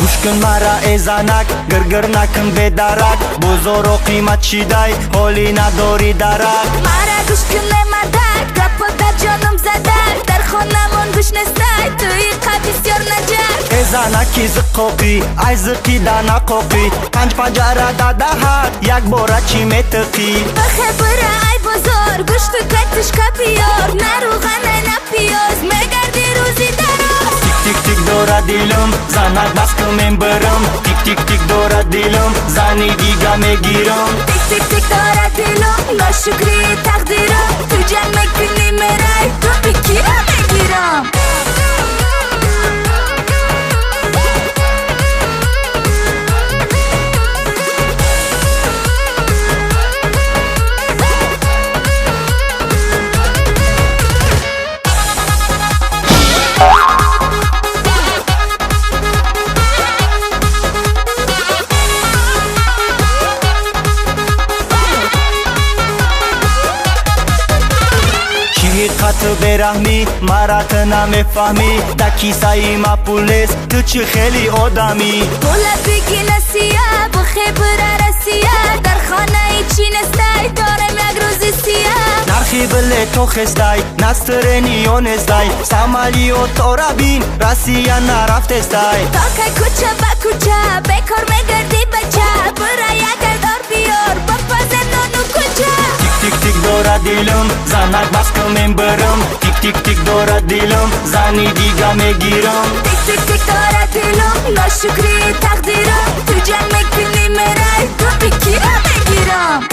گوش کن مرا ای زنک، گرگر نکن به درک. بزرگ و قیمت چیدای حالی نداری درک. مرا گوش کن مردک، گپا در جانم زدک. در خونمون گوش نستای توی قبیسیار نجک. ای زنکی زقوقی، ای زقی دا نقوقی. پنج پنجره داده هد، یک باره چی میتقی. بخه برا ای بزرگ، گوش تو کتش کپیار. نرو غنه نپیاز، مگردی روزی دراز. تیک تیک داره دیلم، زنک بس کمیم برم. تیک تیک تیک داره دیلم، زنی دیگه میگیرم. تیک تیک تیک داره دیلم، ناشکری تقدیرم. تو جنگ میکنی مرای، تو بکیرم بگیرم. حقیقت برهمی مرات نمیفهمی. در کیسه ما پولیس تو چی خیلی آدمی. بولا بگی نسیه بخی برا رسیه. در خانه ای چی نستای دارم یک روزی سیه. نرخی بله تو خستای نسترنی و نستای. سامالی و تو را بین رسیه نرفت استای. تا که کوچه با کوچه بکار میگردی بچه. برا یک دار بیار بپا زنانو کجه. تیک تیک داره دیلم، زنک بس کمیم برم. تیک تیک تیک داره دیلم، زنی دیگه میگیرم. تیک تیک تیک داره دیلم، ناشکری تقدیرم. تو جنگ میکنی مرای، تو بکیرم بگیرم.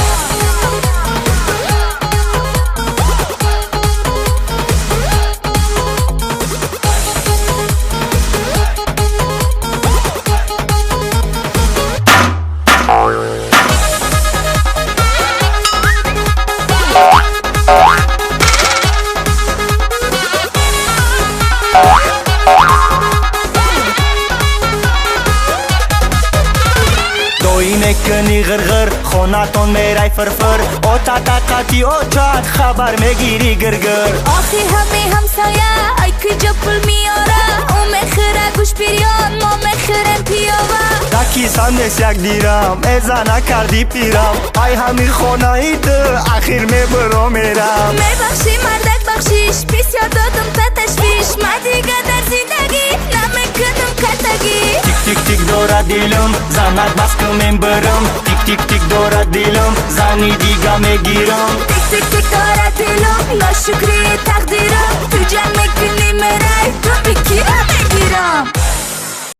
میکنی غرغر خونتون میرای فرفر. او تا تاقاتی او چاد خبر میگیری گرگر. آخی همه همسایه ای کجا پول میاره. او میخره گوش بیریان ما میخرم پیاوه. دا کیسه نیست یک دیرم ای زنه کردی پیرم. ای همی خونه ای تو اخیر میبرو میرم. میبخشی مردک بخشیش بسیار دادم تا تشویش. ما دیگه در زندگی نمیکنم کتگی. تیک تیک تیک داره دیلم، زنک بس کمیم برم. تیک تیک تیک داره دیلم، زنی دیگه میگیرم. تیک تیک تیک داره دیلم، ناشکری تقدیرم. تو جنگ میکنی مرای، تو بکیرم بگیرم.